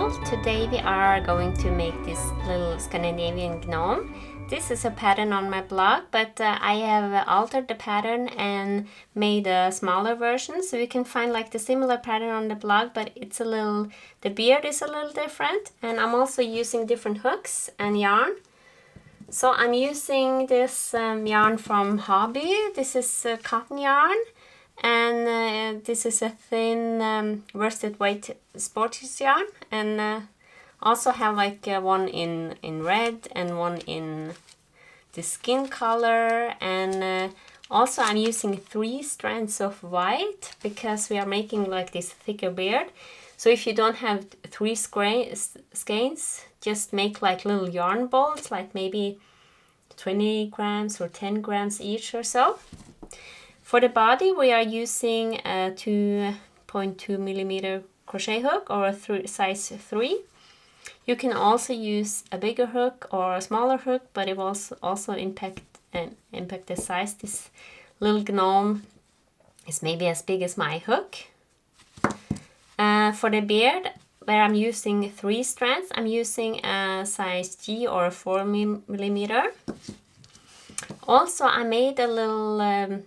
channel. Today we are going to make this little Scandinavian gnome. This is a pattern on my blog, but I have altered the pattern and made a smaller version, so you can find like the similar pattern on the blog, but it's a little, the beard is a little different, and I'm also using different hooks and yarn. So I'm using this yarn from Hobby. This is cotton yarn, and this is a thin worsted weight sports yarn, and also have like one in red and one in the skin color, and also I'm using 3 strands of white because we are making like this thicker beard. So if you don't have 3 skeins, just make like little yarn balls, like maybe 20 grams or 10 grams each or so. For the body, we are using a 2.2 millimeter crochet hook or a size 3. You can also use a bigger hook or a smaller hook, but it will also impact the size. This little gnome is maybe as big as my hook. For the beard, where I'm using 3 strands, I'm using a size G or a 4 millimeter. Also, I made a little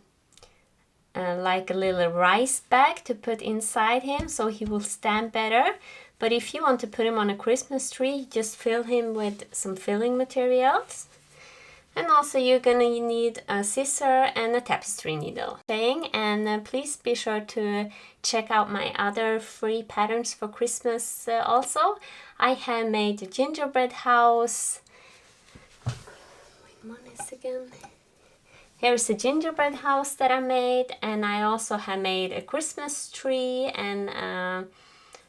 like a little rice bag to put inside him so he will stand better. But if you want to put him on a Christmas tree, just fill him with some filling materials. And also you're gonna need a scissor and a tapestry needle. And please be sure to check out my other free patterns for Christmas also. I have made a gingerbread house. Wait, one is again. Here's a gingerbread house that I made, and I also have made a Christmas tree and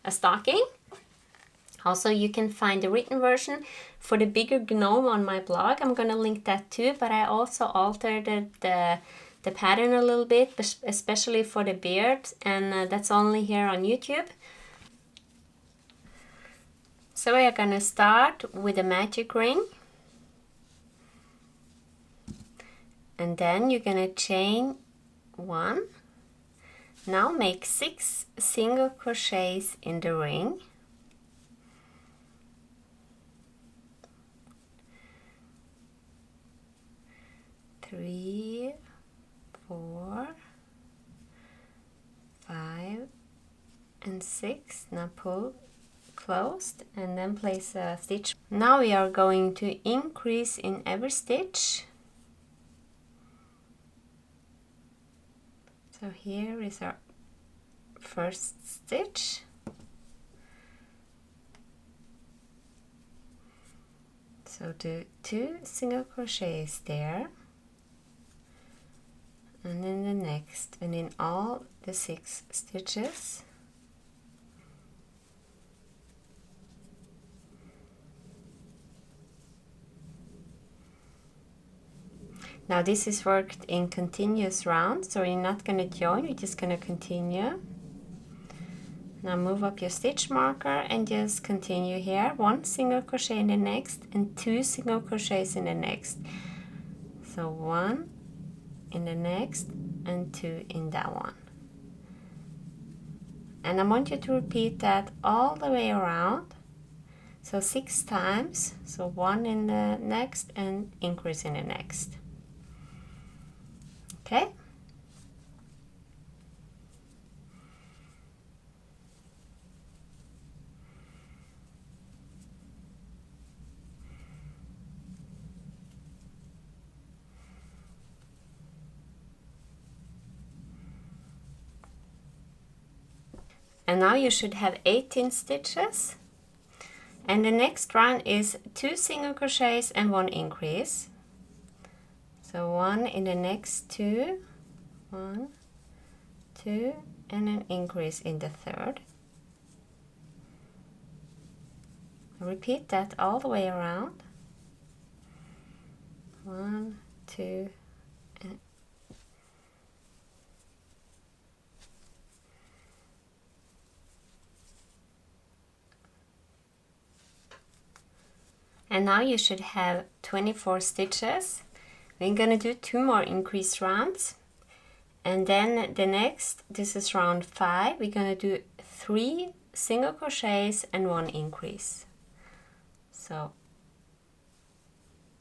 a stocking. Also, you can find the written version for the bigger gnome on my blog. I'm gonna link that too, but I also altered the pattern a little bit, especially for the beard, and that's only here on YouTube. So we are gonna start with a magic ring. And then you're gonna chain 1. Now make 6 single crochets in the ring. Three, 4, 5, and 6. Now pull closed and then place a stitch. Now we are going to increase in every stitch. So here is our first stitch. So do 2 single crochets there, and then the next, and in all the 6 stitches. Now this is worked in continuous rounds, so you're not going to join, you're just going to continue. Now move up your stitch marker and just continue here. 1 single crochet in the next and 2 single crochets in the next. So 1 in the next and 2 in that one. And I want you to repeat that all the way around. So 6 times. So 1 in the next and increase in the next. Okay? And now you should have 18 stitches. And the next round is 2 single crochets and 1 increase. So 1 in the next 2, 1, 2, and an increase in the third. Repeat that all the way around. 1, 2, and now you should have 24 stitches. We're gonna do 2 more increase rounds, and then the next, this is round 5, we're gonna do 3 single crochets and 1 increase. So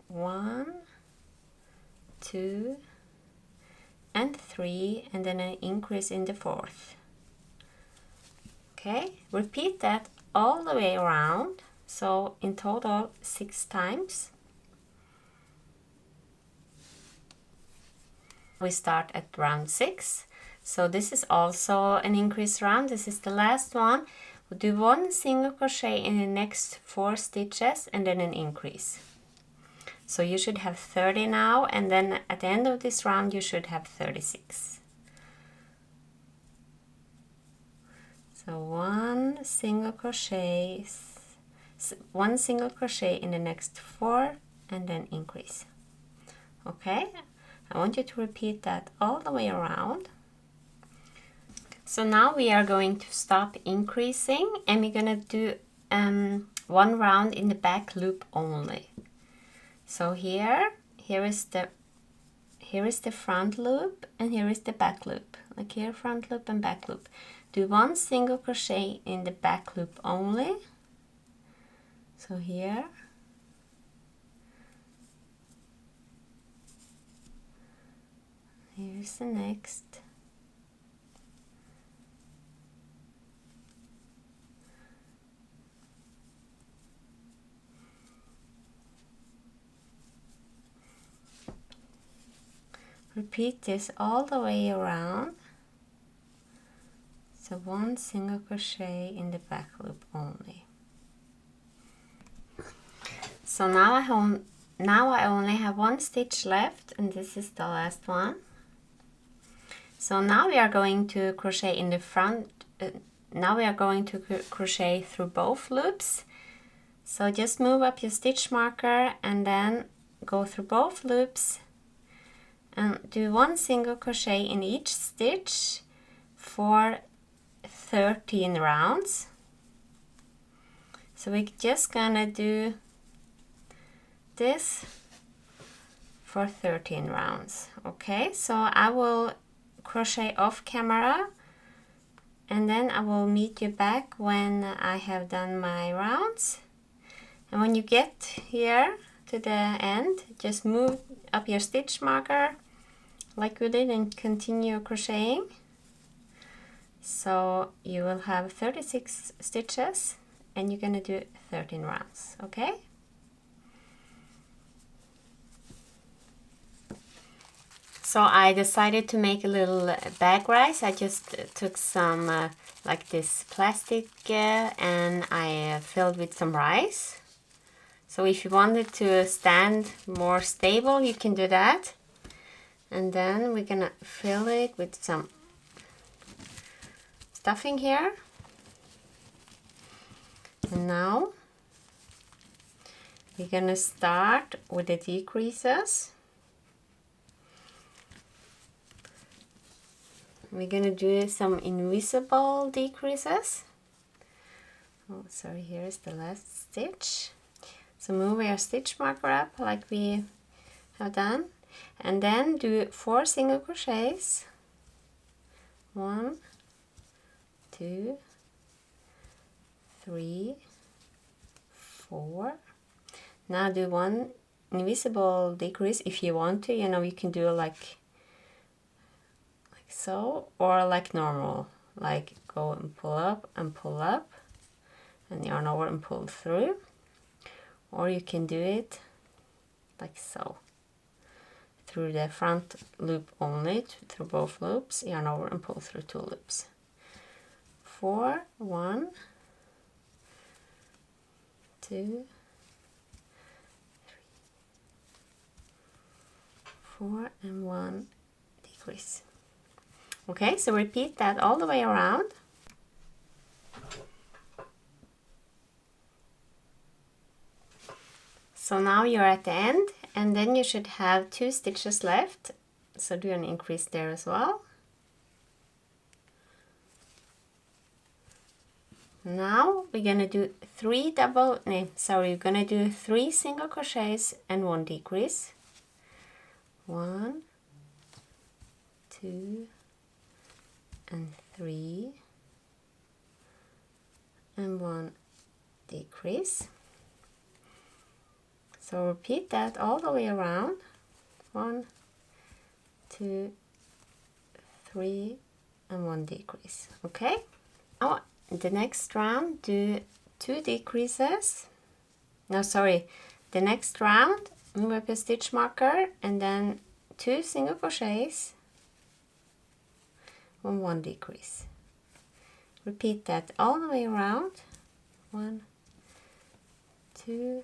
1, 2 and 3, and then an increase in the 4th. Okay, repeat that all the way around, so in total 6 times. We start at round 6, so this is also an increase round. This is the last one. We'll do 1 single crochet in the next 4 stitches and then an increase. So you should have 30 now, and then at the end of this round you should have 36. So 1 single crochet in the next 4 and then increase. Okay, I want you to repeat that all the way around. So now we are going to stop increasing, and we're gonna do 1 round in the back loop only. So here is the front loop, and here is the back loop. Like here, front loop and back loop. Do 1 single crochet in the back loop only. So here. Here's the next. Repeat this all the way around. So 1 single crochet in the back loop only. So now I only have 1 stitch left, and this is the last one. So now we are going to crochet in the front. Now we are going to crochet through both loops. So just move up your stitch marker and then go through both loops and do 1 single crochet in each stitch for 13 rounds. So we're just gonna do this for 13 rounds. Okay, so I will crochet off camera, and then I will meet you back when I have done my rounds. And when you get here to the end, just move up your stitch marker like we did and continue crocheting. So you will have 36 stitches, and you're gonna do 13 rounds. Okay, so I decided to make a little bag rice. I just took some like this plastic and I filled with some rice. So if you wanted to stand more stable, you can do that. And then we're gonna fill it with some stuffing here. And now we're gonna start with the decreases. We're gonna do some invisible decreases. Oh, sorry, here's the last stitch. So move your stitch marker up like we have done, and then do 4 single crochets. 1, 2, 3, 4. Now do 1 invisible decrease if you want to. You know, you can do like so, or like normal, like go and pull up and yarn over and pull through, or you can do it like so, through the front loop only, through both loops, yarn over and pull through 2 loops. 4, 1, 2, 3, 4, and 1 decrease. Okay, so repeat that all the way around. So now you're at the end, and then you should have 2 stitches left. So do an increase there as well. Now we're gonna do 3 single crochets and 1 decrease. 1, 2, and 3, and 1 decrease. So repeat that all the way around. 1, 2, 3, and 1 decrease. Okay? Now the next round do 2 decreases. No, sorry. The next round, move up a stitch marker and then 2 single crochets and 1 decrease. Repeat that all the way around. 1, 2,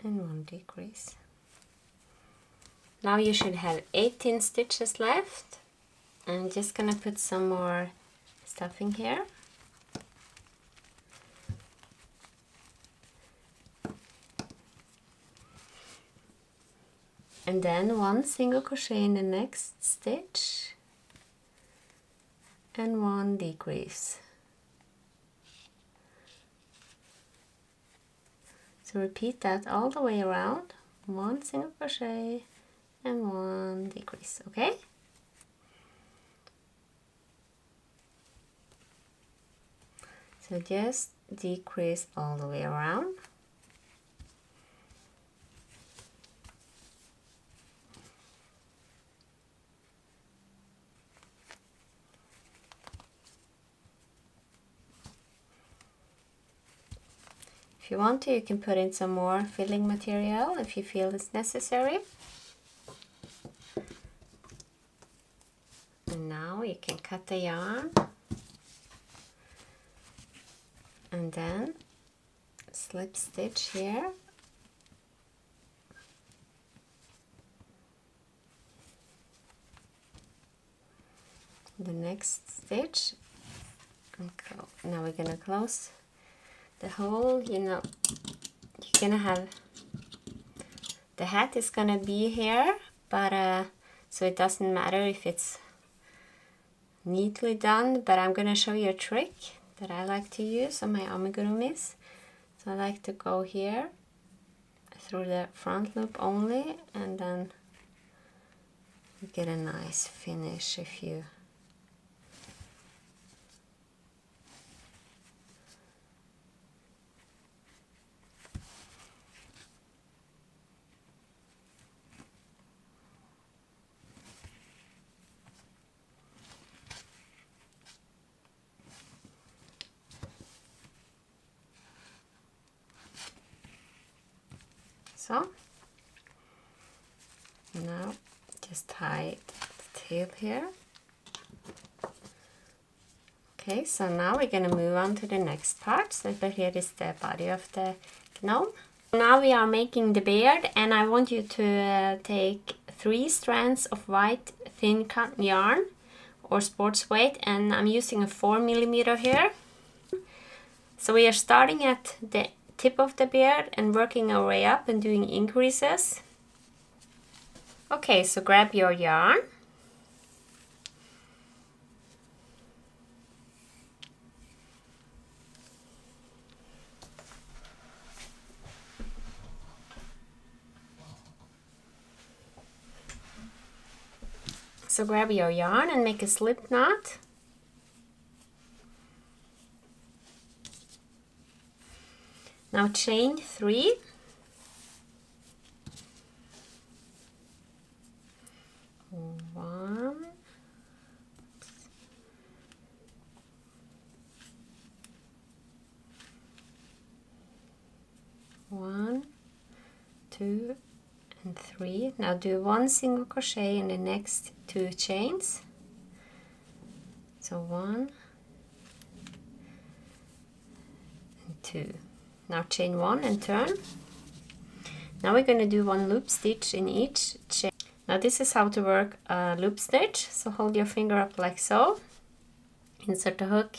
and 1 decrease. Now you should have 18 stitches left. I'm just gonna put some more stuffing here. And then 1 single crochet in the next stitch and 1 decrease. So repeat that all the way around. 1 single crochet and 1 decrease, okay? So just decrease all the way around. If you want to, you can put in some more filling material if you feel it's necessary. And now you can cut the yarn and then slip stitch here. The next stitch, now we're gonna close the hole. You know, you're gonna have the hat is gonna be here, but so it doesn't matter if it's neatly done, but I'm gonna show you a trick that I like to use on my amigurumis. So I like to go here through the front loop only, and then you get a nice finish if you so. Now just tie the tail here. Okay, so now we're gonna move on to the next part. So here is the body of the gnome. Now we are making the beard, and I want you to take 3 strands of white thin cotton yarn or sports weight, and I'm using a 4mm here. So we are starting at the tip of the beard and working our way up and doing increases. Okay, so grab your yarn. So grab your yarn and make a slip knot. Now chain 3. One. One, 2, and 3. Now do 1 single crochet in the next 2 chains. So 1 and 2. Now chain 1 and turn. Now we're going to do 1 loop stitch in each chain. Now this is how to work a loop stitch. So hold your finger up like so. Insert the hook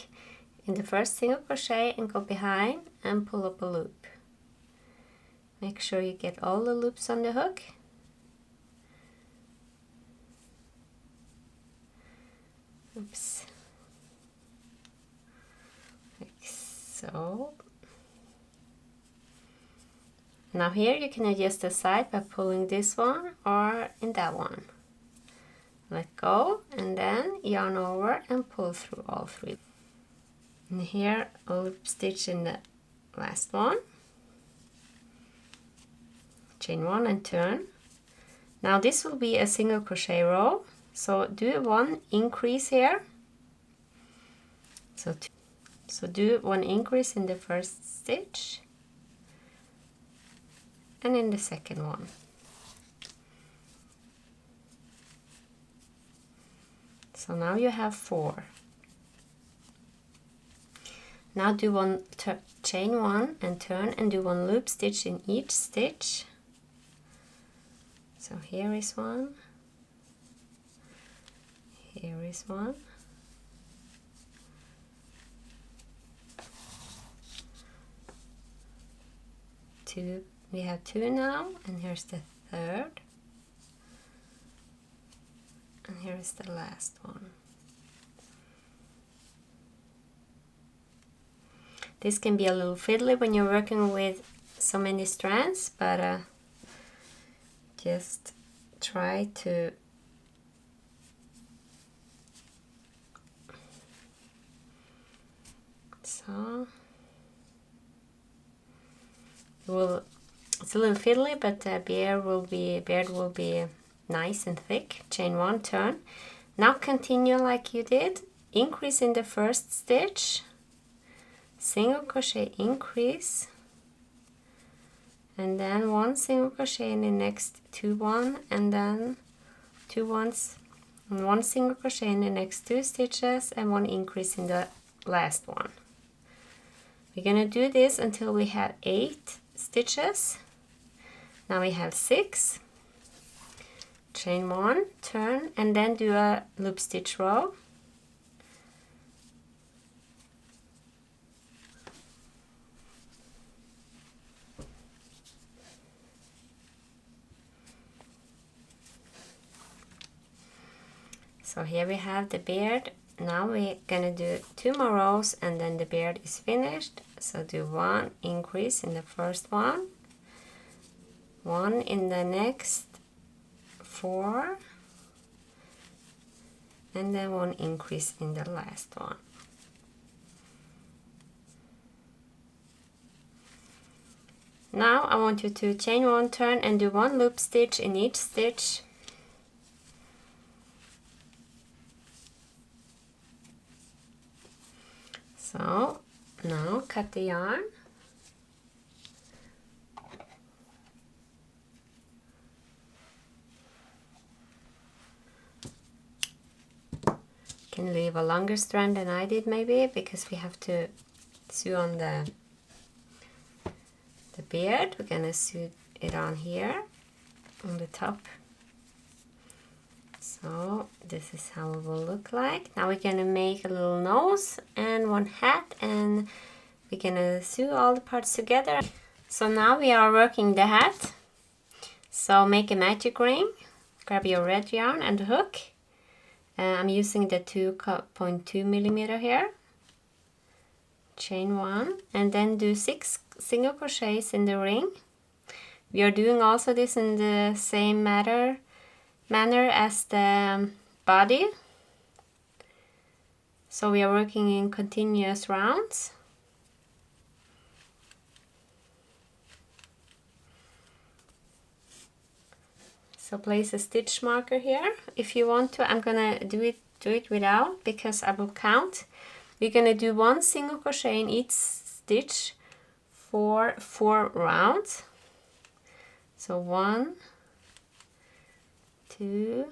in the first single crochet and go behind and pull up a loop. Make sure you get all the loops on the hook. Oops. Like so. Now here you can adjust the side by pulling this one or in that one. Let go and then yarn over and pull through all 3. And here a loop stitch in the last one, chain 1 and turn. Now this will be a single crochet row, so do 1 increase here. So do 1 increase in the first stitch and in the second one. So now you have 4. Now do 1 chain 1 and turn and do 1 loop stitch in each stitch. So here is 1, here is 1, 2, we have 2 now, and here's the third, and here is the last one. This can be a little fiddly when you're working with so many strands, but just try to it's a little fiddly, but the beard will be nice and thick. Chain 1, turn. Now continue like you did. Increase in the first stitch, single crochet, increase, and then 1 single crochet in the next 2 1, and then 2 ones, and 1 single crochet in the next 2 stitches, and 1 increase in the last one. We're gonna do this until we have 8 stitches. Now we have 6. Chain 1, turn, and then do a loop stitch row. So here we have the beard. Now we're gonna do 2 more rows and then the beard is finished. So do 1 increase in the first one, 1 in the next 4, and then 1 increase in the last one. Now I want you to chain 1, turn, and do 1 loop stitch in each stitch. So now cut the yarn. Can leave a longer strand than I did maybe, because we have to sew on the beard. We're gonna sew it on here on the top. So this is how it will look like. Now we're gonna make a little nose and 1 hat, and we're gonna sew all the parts together. So now we are working the hat. So make a magic ring, grab your red yarn and a hook. I'm using the 2.2 millimeter here. Chain 1 and then do 6 single crochets in the ring. We are doing also this in the same manner as the body. So we are working in continuous rounds. So place a stitch marker here if you want to. I'm gonna do it without, because I will count. We're gonna do 1 single crochet in each stitch for 4 rounds. So 1, 2,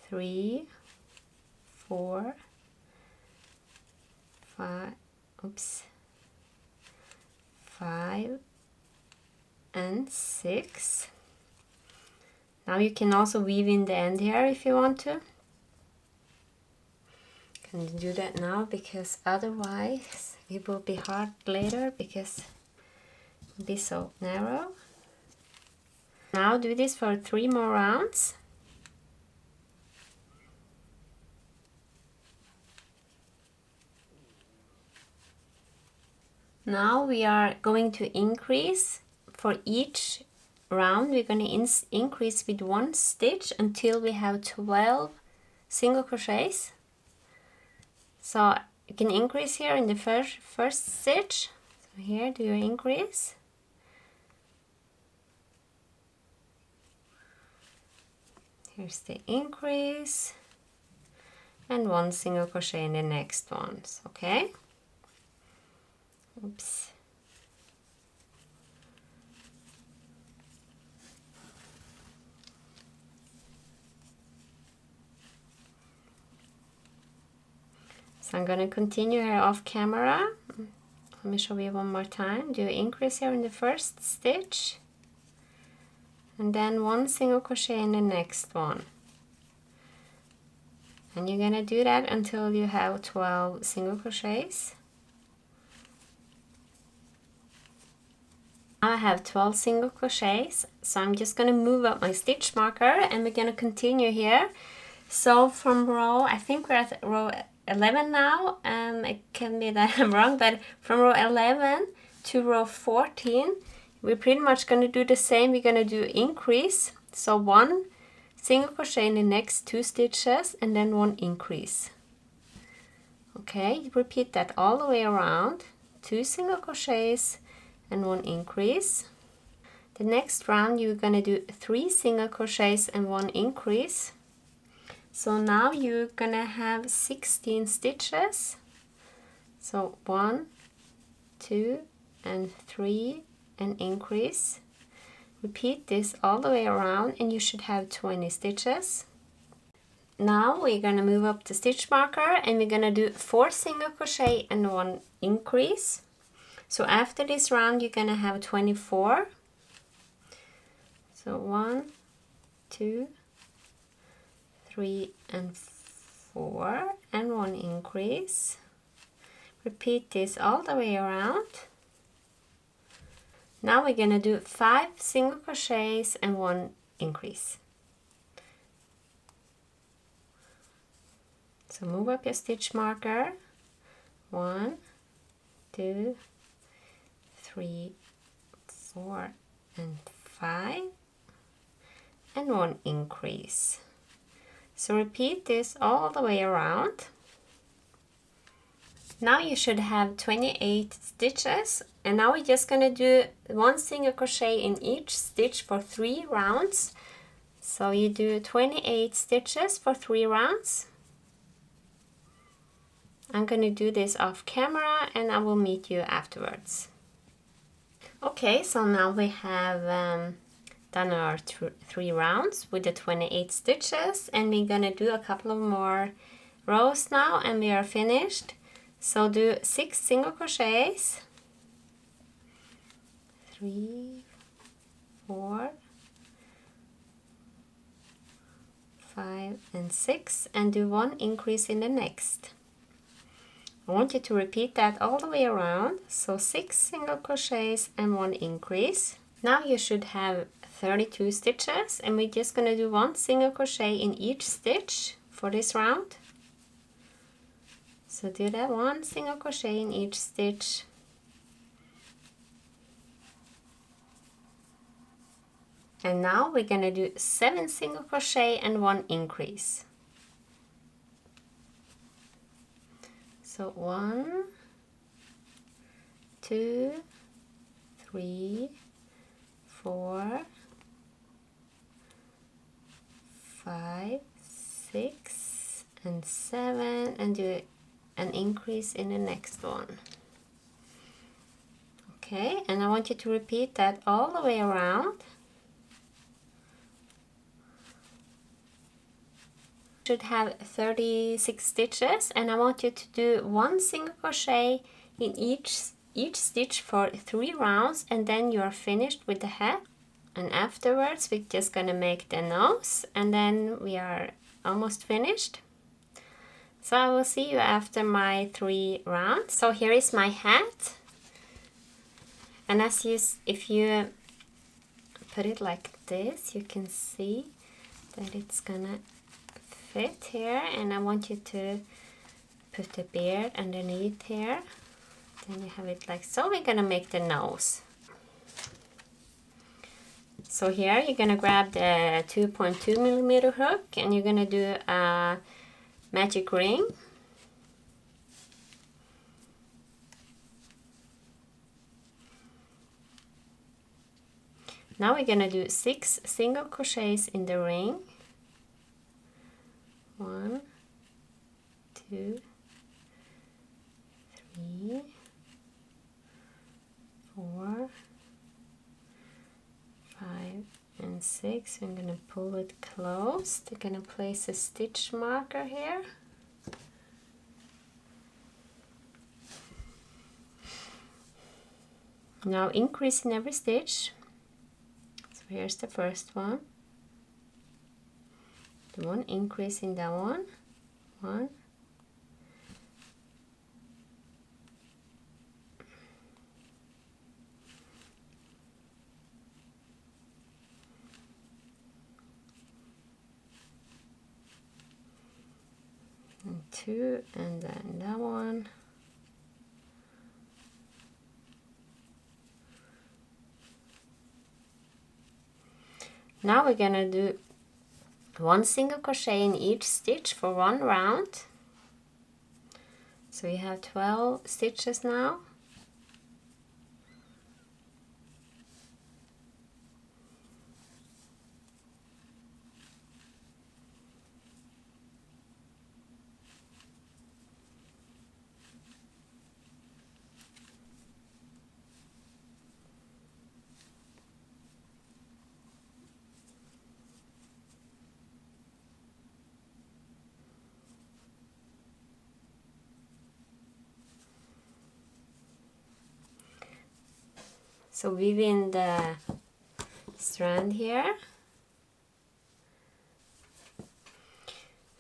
3, 4, 5, 5 and 6. Now you can also weave in the end here if you want to. Can do that now, because otherwise it will be hard later, because it will be so narrow. Now do this for 3 more rounds. Now we are going to increase for each round. We're going to increase with 1 stitch until we have 12 single crochets. So you can increase here in the first stitch. So here do your increase. Here's the increase. And 1 single crochet in the next ones, okay? Oops. So I'm going to continue here off camera. Let me show you one more time. Do increase here in the first stitch. And then 1 single crochet in the next one. And you're going to do that until you have 12 single crochets. Now I have 12 single crochets, so I'm just going to move up my stitch marker and we're going to continue here. So from row, I think we're at row 11 now, it can be that I'm wrong, but from row 11 to row 14, we're pretty much going to do the same. We're going to do increase, so 1 single crochet in the next 2 stitches and then 1 increase. Okay, repeat that all the way around, 2 single crochets and 1 increase. The next round you're going to do 3 single crochets and 1 increase. So now you're gonna have 16 stitches. So 1, 2, and 3, and increase. Repeat this all the way around and you should have 20 stitches. Now we're gonna move up the stitch marker and we're gonna do 4 single crochet and 1 increase. So after this round you're gonna have 24. So 1, 2, 3 and 4 and 1 increase. Repeat this all the way around. Now we're gonna do 5 single crochets and 1 increase. So move up your stitch marker. 1, 2, 3, 4 and 5 and 1 increase. So repeat this all the way around. Now you should have 28 stitches, and now we're just going to do 1 single crochet in each stitch for 3 rounds. So you do 28 stitches for 3 rounds. I'm going to do this off camera and I will meet you afterwards. Okay, so now we have done our 3 rounds with the 28 stitches, and we're gonna do a couple of more rows now and we are finished. So do 6 single crochets, 3, 4, 5 and 6, and do 1 increase in the next. I want you to repeat that all the way around. So 6 single crochets and 1 increase. Now you should have 32 stitches, and we're just going to do 1 single crochet in each stitch for this round. So do that 1 single crochet in each stitch. And now we're going to do 7 single crochet and 1 increase. So 1, 2, 3, 4, 5, 6, and 7, and do an increase in the next one. Okay, and I want you to repeat that all the way around. Should have 36 stitches, and I want you to do 1 single crochet in each stitch for 3 rounds, and then you are finished with the head. And afterwards we're just gonna make the nose, and then we are almost finished. So I will see you after my 3 rounds. So here is my hat, and if you put it like this, you can see that it's gonna fit here, and I want you to put the beard underneath here. Then you have it like so. We're gonna make the nose. So here you're gonna grab the 2.2mm hook, and you're gonna do a magic ring. Now we're gonna do 6 single crochets in the ring. 1, 2, 3, 4, 5, and 6. I'm gonna pull it closed. I'm gonna place a stitch marker here. Now increase in every stitch. So here's the first one. The one increase in that one. 1. And 2, and then that one. Now we're gonna do 1 single crochet in each stitch for 1 round. So we have 12 stitches now. So weave in the strand here.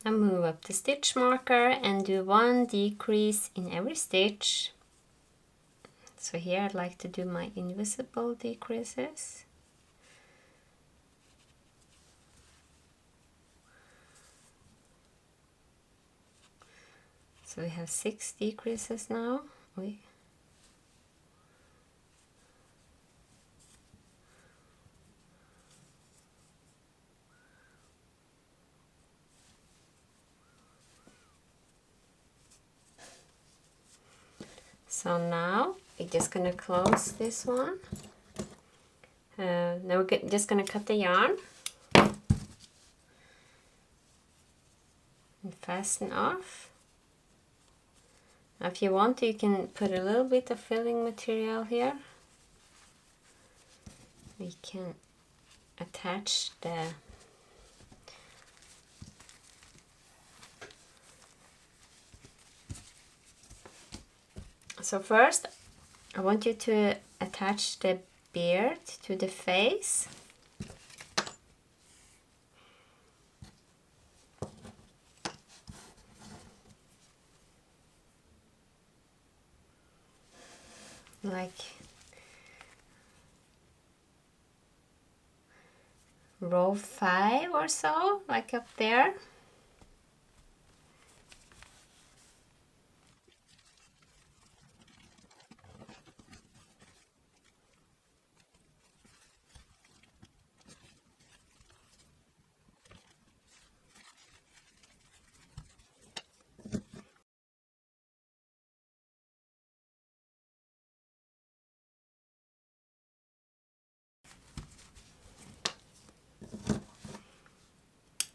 And move up the stitch marker and do 1 decrease in every stitch. So here I'd like to do my invisible decreases. So we have 6 decreases now. So now we're just gonna close this one. Now we're just gonna cut the yarn and fasten off. Now if you want to, you can put a little bit of filling material here. We can attach the So first I want you to attach the beard to the face. Like row 5 or so, like up there.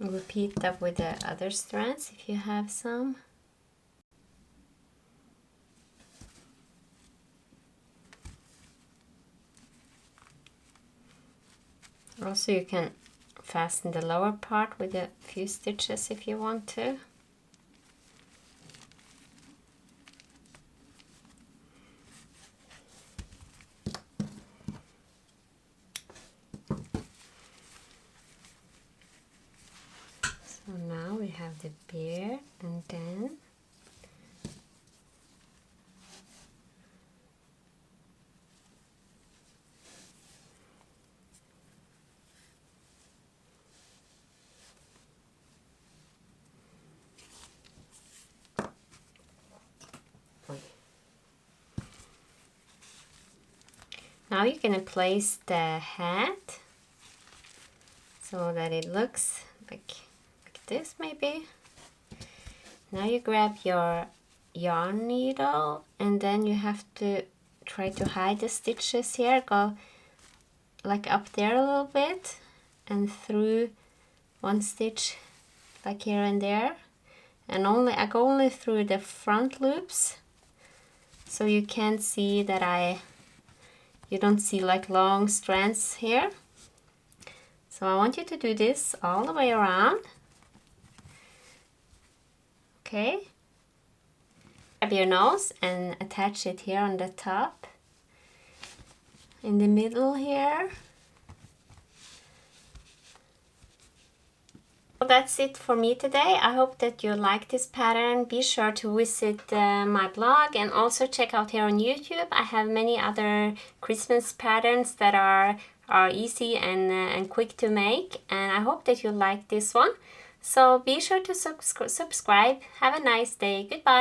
Repeat that with the other strands if you have some. Also you can fasten the lower part with a few stitches if you want to. So now we have the beard, and then now you're going to place the hat so that it looks like this maybe. Now you grab your yarn needle and then you have to try to hide the stitches here. Go like up there a little bit and through one stitch like here and there, and I go only through the front loops, so you can't see that you don't see like long strands here. So I want you to do this all the way around. Okay, grab your nose and attach it here on the top, in the middle here. So that's it for me today. I hope that you like this pattern. Be sure to visit my blog and also check out here on YouTube. I have many other Christmas patterns that are easy and quick to make, and I hope that you like this one. So be sure to subscribe. Have a nice day. Goodbye.